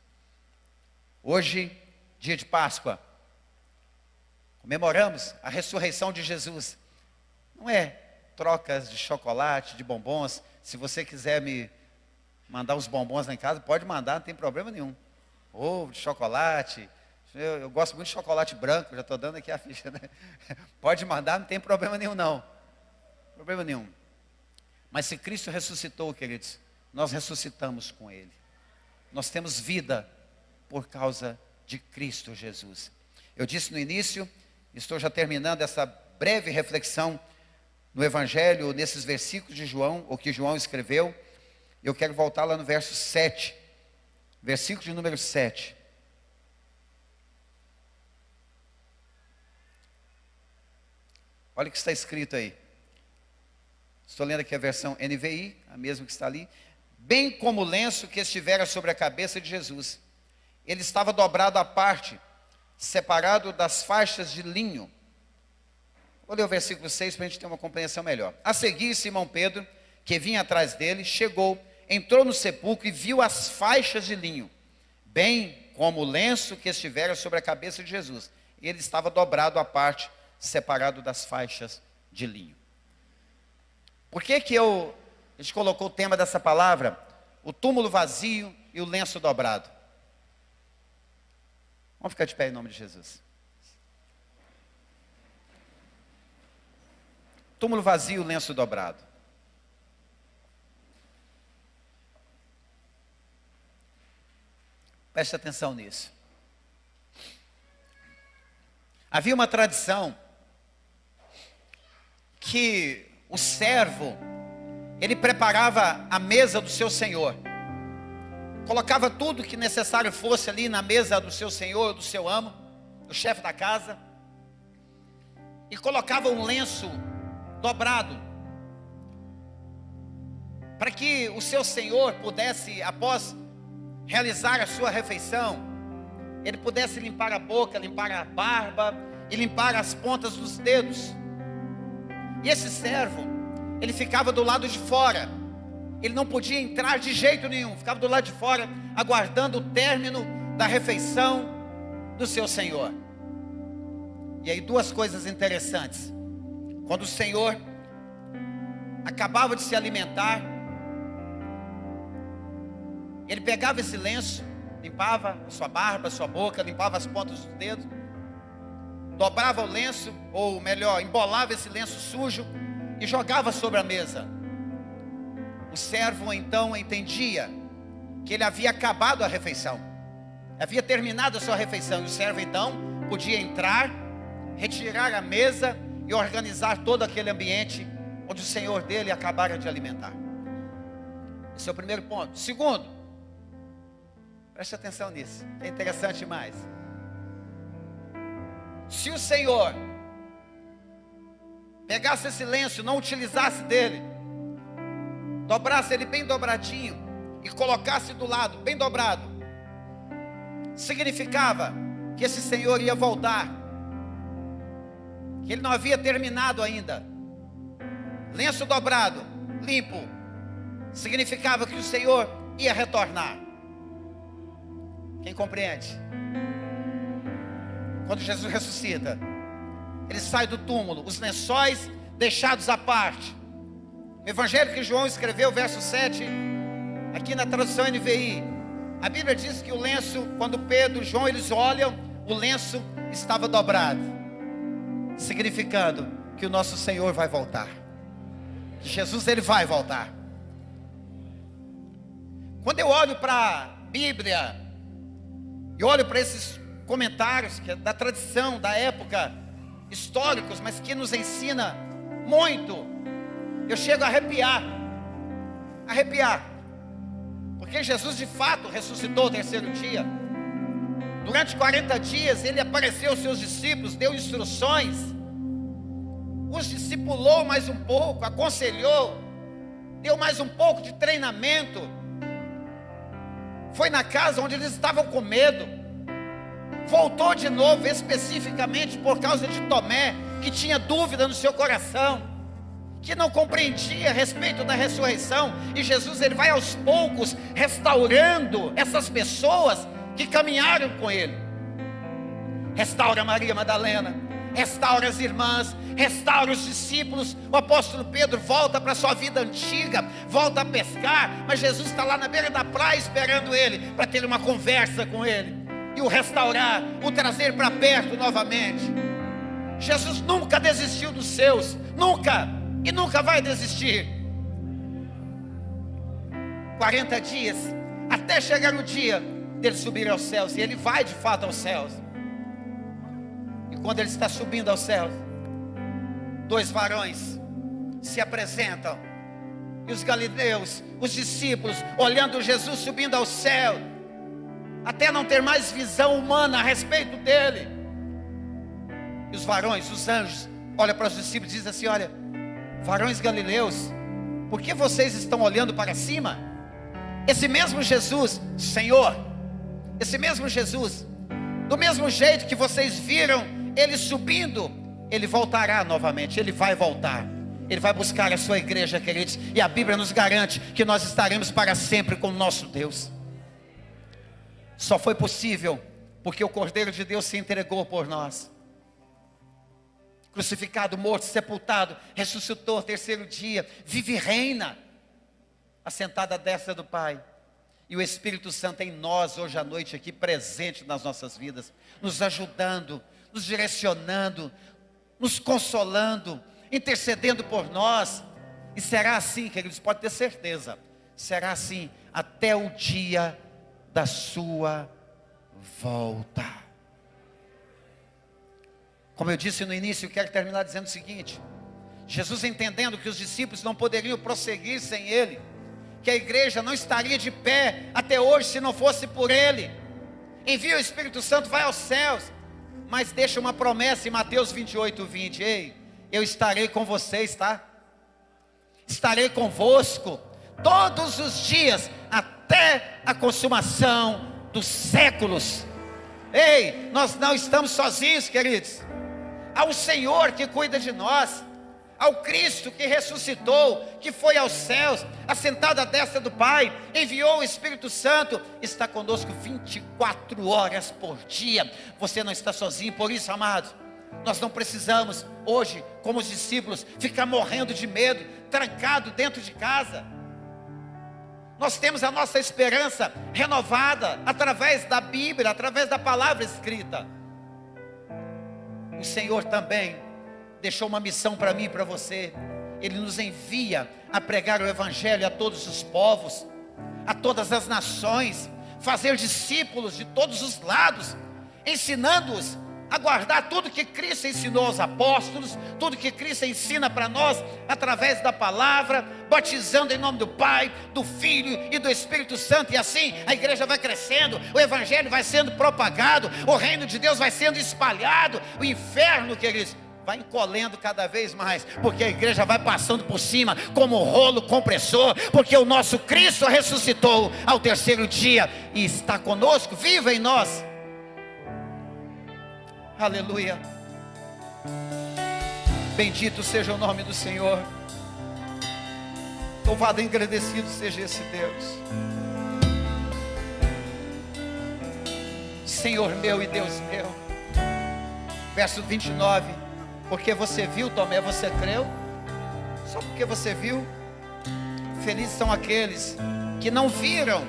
Hoje, dia de Páscoa, comemoramos a ressurreição de Jesus. Não é trocas de chocolate, de bombons. Se você quiser me mandar os bombons lá em casa, pode mandar, não tem problema nenhum. Ovo de chocolate, eu gosto muito de chocolate branco, já estou dando aqui a ficha, né? Pode mandar, não tem problema nenhum não. Problema nenhum. Mas se Cristo ressuscitou, queridos, nós ressuscitamos com Ele. Nós temos vida por causa de Cristo Jesus. Eu disse no início, estou já terminando essa breve reflexão no Evangelho, nesses versículos de João, o que João escreveu. Eu quero voltar lá no verso 7, versículo de número 7. Olha o que está escrito aí. Estou lendo aqui a versão NVI, a mesma que está ali. Bem como o lenço que estivera sobre a cabeça de Jesus. Ele estava dobrado à parte, separado das faixas de linho. Vou ler o versículo 6 para a gente ter uma compreensão melhor. A seguir, Simão Pedro, que vinha atrás dele, chegou, entrou no sepulcro e viu as faixas de linho, bem como o lenço que estivera sobre a cabeça de Jesus. Ele estava dobrado à parte, separado das faixas de linho. Por que a gente colocou o tema dessa palavra? O túmulo vazio e o lenço dobrado. Vamos ficar de pé em nome de Jesus. Túmulo vazio, lenço dobrado. Preste atenção nisso. Havia uma tradição que o servo, ele preparava a mesa do seu senhor. Colocava tudo que necessário fosse ali na mesa do seu senhor, do seu amo, do chefe da casa. E colocava um lenço dobrado, para que o seu senhor pudesse, após realizar a sua refeição, ele pudesse limpar a boca, limpar a barba e limpar as pontas dos dedos. E esse servo, ele ficava do lado de fora, ele não podia entrar de jeito nenhum, ficava do lado de fora, aguardando o término da refeição do seu senhor. E aí duas coisas interessantes. Quando o Senhor acabava de se alimentar, ele pegava esse lenço, limpava a sua barba, a sua boca, limpava as pontas dos dedos. dobrava o lenço, ou melhor, embolava esse lenço sujo e jogava sobre a mesa. O servo então entendia que ele havia acabado a refeição, havia terminado a sua refeição, e o servo então podia entrar, retirar a mesa e organizar todo aquele ambiente onde o Senhor dele acabara de alimentar. Esse é o primeiro ponto. Segundo, preste atenção nisso, é interessante mais. Se o Senhor pegasse esse lenço, não utilizasse dele, dobrasse ele bem dobradinho e colocasse do lado, bem dobrado, significava que esse Senhor ia voltar, que ele não havia terminado ainda. Lenço dobrado, limpo, significava que o Senhor ia retornar. Quem compreende? Quando Jesus ressuscita, ele sai do túmulo, os lençóis deixados à parte. O evangelho que João escreveu, verso 7, aqui na tradução NVI, a Bíblia diz que o lenço, quando Pedro e João eles olham, o lenço estava dobrado, significando que o nosso Senhor vai voltar. Jesus ele vai voltar. Quando eu olho para a Bíblia e olho para esses comentários que é da tradição, da época, históricos, mas que nos ensina muito, eu chego a arrepiar, porque Jesus de fato ressuscitou ao terceiro dia. Durante 40 dias ele apareceu aos seus discípulos, deu instruções, os discipulou mais um pouco, aconselhou, deu mais um pouco de treinamento. Foi na casa onde eles estavam com medo, voltou de novo, especificamente por causa de Tomé, que tinha dúvida no seu coração, que não compreendia a respeito da ressurreição. E Jesus ele vai aos poucos restaurando essas pessoas que caminharam com ele. Restaura Maria Madalena, restaura as irmãs, restaura os discípulos. O apóstolo Pedro volta para a sua vida antiga, volta a pescar, mas Jesus está lá na beira da praia esperando ele, para ter uma conversa com ele, e o restaurar, o trazer para perto novamente. Jesus nunca desistiu dos seus, nunca, e nunca vai desistir. 40 dias, até chegar o dia dele subir aos céus, e ele vai de fato aos céus. E quando ele está subindo aos céus, dois varões se apresentam, e os galileus, os discípulos, olhando Jesus subindo ao céu, até não ter mais visão humana a respeito dele. E os varões, os anjos, olham para os discípulos e dizem assim: olha, varões galileus, por que vocês estão olhando para cima? Esse mesmo Jesus, Senhor, esse mesmo Jesus, do mesmo jeito que vocês viram ele subindo, ele voltará novamente, ele vai voltar. Ele vai buscar a sua igreja, queridos, e a Bíblia nos garante que nós estaremos para sempre com o nosso Deus. Só foi possível porque o Cordeiro de Deus se entregou por nós. Crucificado, morto, sepultado, ressuscitou ao terceiro dia, vive e reina, assentado à destra do Pai. E o Espírito Santo em nós hoje à noite aqui, presente nas nossas vidas, nos ajudando, nos direcionando, nos consolando, intercedendo por nós. E será assim, queridos, pode ter certeza, será assim até o dia da sua volta. Como eu disse no início, eu quero terminar dizendo o seguinte: Jesus, entendendo que os discípulos não poderiam prosseguir sem ele, que a igreja não estaria de pé até hoje se não fosse por ele, envia o Espírito Santo, vai aos céus, mas deixa uma promessa em Mateus 28:20: ei, eu estarei com vocês, tá? Estarei convosco todos os dias, até a consumação dos séculos. Ei, nós não estamos sozinhos, queridos. Há um Senhor que cuida de nós, ao Cristo que ressuscitou, que foi aos céus, assentado à destra do Pai, enviou o Espírito Santo, está conosco 24 horas por dia. Você não está sozinho. Por isso, amados, nós não precisamos hoje, como os discípulos, ficar morrendo de medo, trancado dentro de casa. Nós temos a nossa esperança renovada através da Bíblia, através da palavra escrita. o Senhor também deixou uma missão para mim e para você. Ele nos envia a pregar o Evangelho a todos os povos, a todas as nações, fazer discípulos de todos os lados, ensinando-os a guardar tudo que Cristo ensinou aos apóstolos, tudo que Cristo ensina para nós através da palavra, batizando em nome do Pai, do Filho e do Espírito Santo, e assim a igreja vai crescendo, o Evangelho vai sendo propagado, o reino de Deus vai sendo espalhado, o inferno, queridos, vai encolhendo cada vez mais, porque a igreja vai passando por cima como um rolo compressor, porque o nosso Cristo ressuscitou ao terceiro dia e está conosco, vivo em nós. Aleluia. Bendito seja o nome do Senhor. Louvado e agradecido seja esse Deus. Senhor meu e Deus meu. Verso 29. Porque você viu, Tomé, você creu? Só porque você viu? Felizes são aqueles que não viram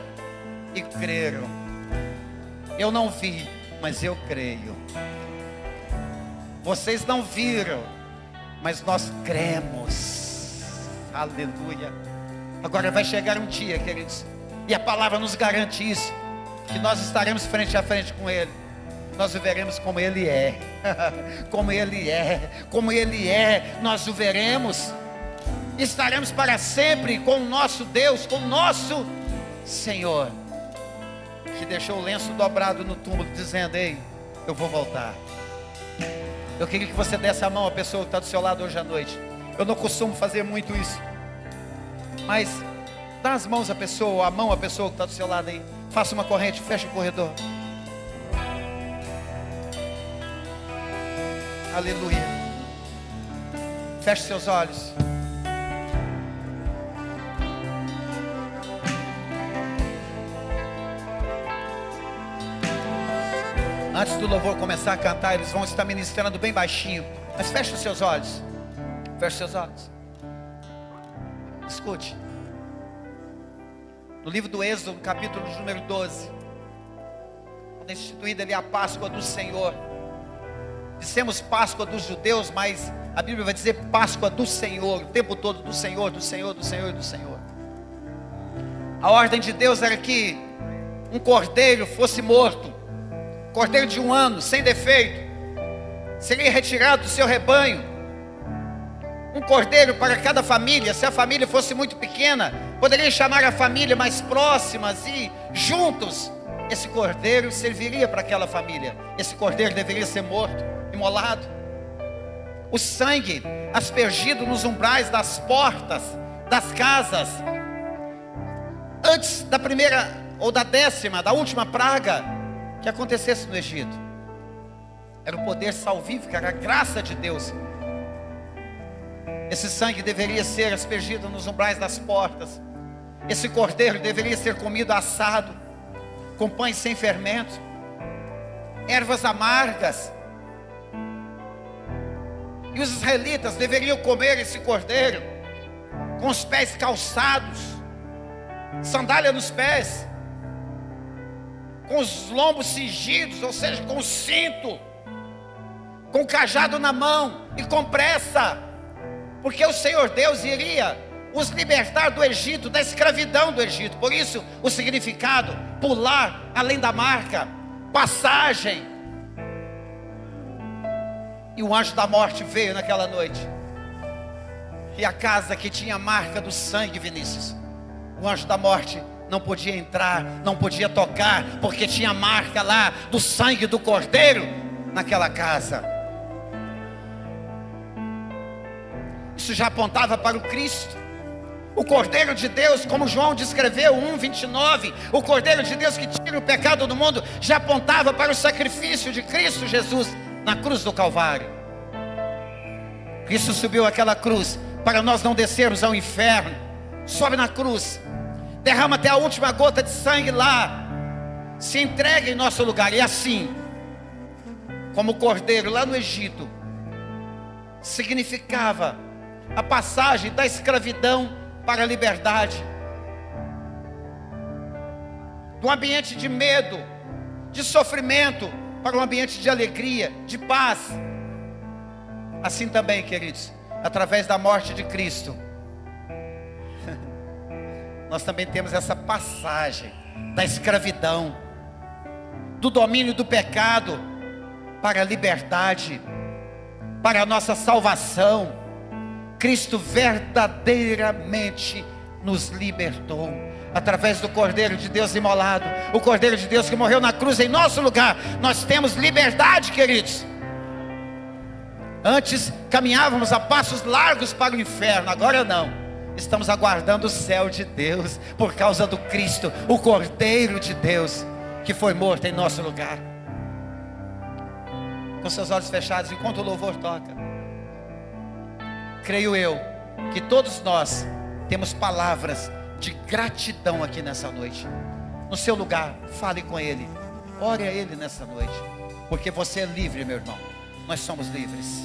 e creram. Eu não vi, mas eu creio. Vocês não viram, mas nós cremos. Aleluia. Agora vai chegar um dia, queridos, e a palavra nos garante isso, que nós estaremos frente a frente com Ele. Nós o veremos como Ele é. Como Ele é. Como Ele é. Nós o veremos. Estaremos para sempre com o nosso Deus, com o nosso Senhor, que deixou o lenço dobrado no túmulo, dizendo: ei, eu vou voltar. Eu queria que você desse a mão à pessoa que está do seu lado hoje à noite. Eu não costumo fazer muito isso, mas dá as mãos à pessoa, a mão à pessoa que está do seu lado aí. Faça uma corrente, feche o corredor. Aleluia. Feche seus olhos. Antes do louvor começar a cantar, eles vão estar ministrando bem baixinho. Mas feche os seus olhos. Feche seus olhos. Escute. No livro do Êxodo, no capítulo número 12, quando é instituída ali a Páscoa do Senhor. Dissemos Páscoa dos judeus, mas a Bíblia vai dizer Páscoa do Senhor, o tempo todo do Senhor, do Senhor, do Senhor e do Senhor. A ordem de Deus era que um cordeiro fosse morto, cordeiro de 1 ano, sem defeito, seria retirado do seu rebanho. Um cordeiro para cada família. Se a família fosse muito pequena, poderia chamar a família mais próximas e juntos esse cordeiro serviria para aquela família. Esse cordeiro deveria ser morto, imolado. O sangue aspergido nos umbrais das portas das casas, antes da primeira ou da 10ª, da última praga que acontecesse no Egito. Era o poder salvífico, era a graça de Deus. Esse sangue deveria ser aspergido nos umbrais das portas. Esse cordeiro deveria ser comido assado, com pães sem fermento, ervas amargas. E os israelitas deveriam comer esse cordeiro com os pés calçados, sandália nos pés, com os lombos cingidos, ou seja, com o cinto, com o cajado na mão e com pressa, porque o Senhor Deus iria os libertar do Egito, da escravidão do Egito. Por isso o significado: pular além da marca, passagem. E o anjo da morte veio naquela noite, e a casa que tinha a marca do sangue, Vinícius, o anjo da morte não podia entrar, não podia tocar, porque tinha a marca lá do sangue do cordeiro naquela casa. Isso já apontava para o Cristo, o Cordeiro de Deus, como João descreveu, 1:29, o Cordeiro de Deus que tira o pecado do mundo, já apontava para o sacrifício de Cristo Jesus na cruz do Calvário. Cristo subiu aquela cruz para nós não descermos ao inferno. Sobe na cruz, derrama até a última gota de sangue lá, se entrega em nosso lugar. E assim, como o cordeiro lá no Egito significava a passagem da escravidão para a liberdade, do ambiente de medo, de sofrimento, para um ambiente de alegria, de paz. Assim também, queridos, através da morte de Cristo, nós também temos essa passagem da escravidão, do domínio do pecado, para a liberdade, para a nossa salvação. Cristo verdadeiramente nos libertou, através do Cordeiro de Deus imolado, o Cordeiro de Deus que morreu na cruz em nosso lugar. Nós temos liberdade, queridos. Antes caminhávamos a passos largos para o inferno, agora não. Estamos aguardando o céu de Deus, por causa do Cristo, o Cordeiro de Deus, que foi morto em nosso lugar. Com seus olhos fechados, enquanto o louvor toca, creio eu que todos nós temos palavras de gratidão aqui nessa noite. No seu lugar, fale com Ele, ore a Ele nessa noite, porque você é livre, meu irmão. Nós somos livres.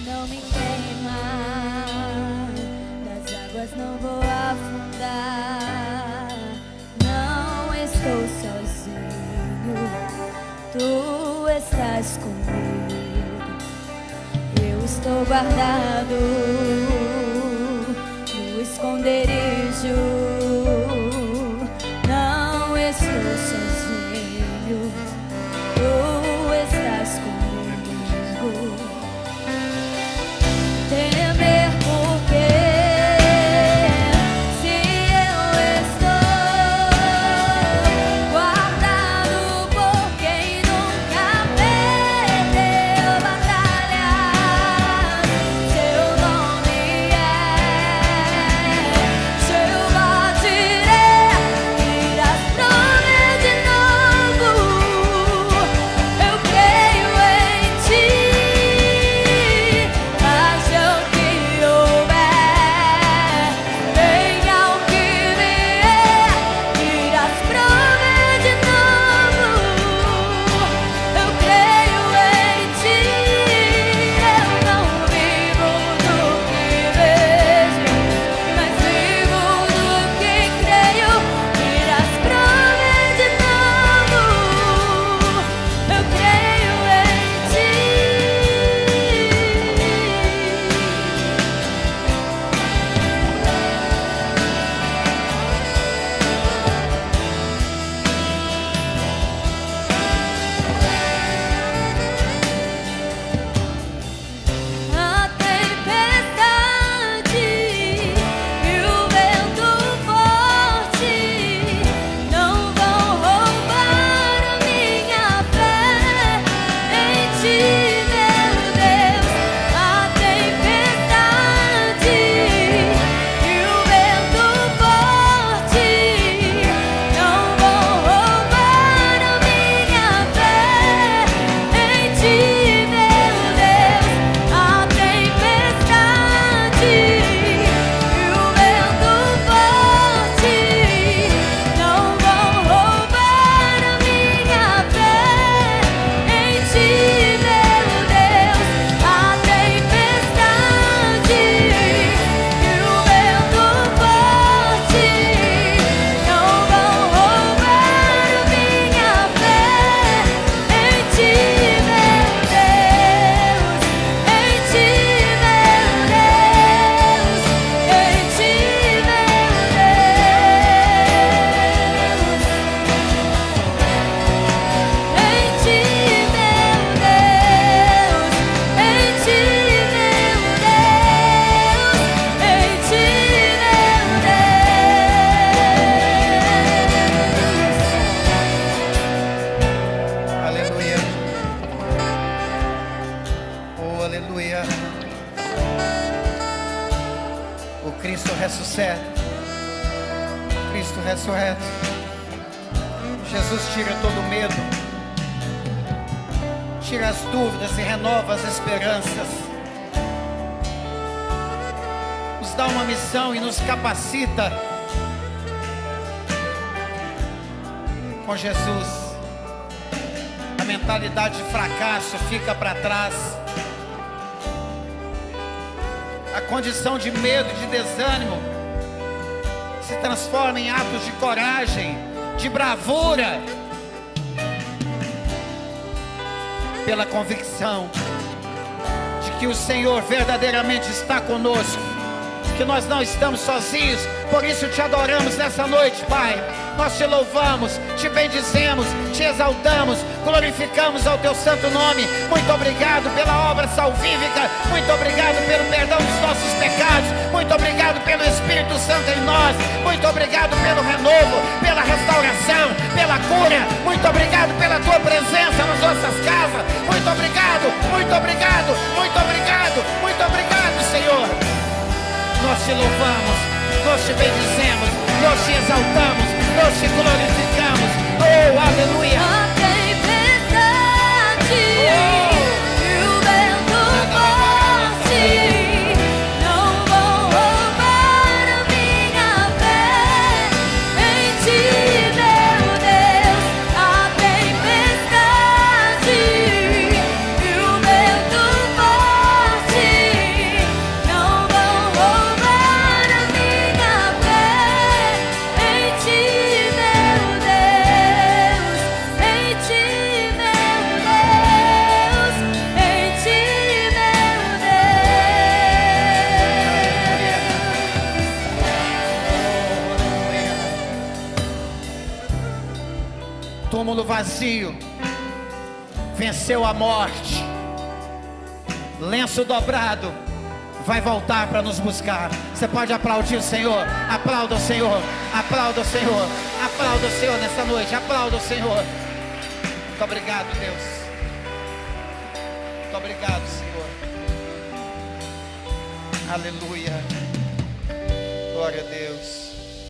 Não me queima, das águas não vou afundar. Não estou sozinho, tu estás comigo. Eu estou guardado no esconderijo. Não estou sozinho, tu estás comigo. Temer porque se eu estou guardado por quem nunca perdeu batalha, seu nome é Jeová Jireh, irás prover de novo. Eu creio em ti. Cristo ressurreto. Jesus tira todo o medo, tira as dúvidas e renova as esperanças, nos dá uma missão e nos capacita. Com Jesus, a mentalidade de fracasso fica para trás, a condição de medo, de desânimo transforma em atos de coragem, de bravura, pela convicção de que o Senhor verdadeiramente está conosco, que nós não estamos sozinhos. Por isso te adoramos nessa noite, Pai. Nós te louvamos, te bendizemos, te exaltamos, glorificamos ao teu santo nome. Muito obrigado pela obra salvífica, muito obrigado pelo perdão dos nossos pecados, muito obrigado pelo Espírito Santo em nós, muito obrigado pelo renovo, pela restauração, pela cura, muito obrigado pela tua presença nas nossas casas. Muito obrigado, muito obrigado, muito obrigado, muito obrigado, Senhor. Nós te louvamos, nós te bendizemos, nós te exaltamos, nós te glorificamos. Oh, aleluia. A tempestade e o vento forte não vão roubar a minha fé em ti, meu Deus. A tempestade e o vento forte não vão roubar a minha fé em ti, meu Deus. Em ti, meu Deus. Em ti, meu Deus. Túmulo vazio venceu a morte. Lenço dobrado vai voltar para nos buscar. Você pode aplaudir o Senhor. Aplauda o Senhor. Aplauda o Senhor. Aplauda o Senhor nessa noite. Aplauda o Senhor. Muito obrigado, Deus. Muito obrigado, Senhor. Aleluia. Glória a Deus.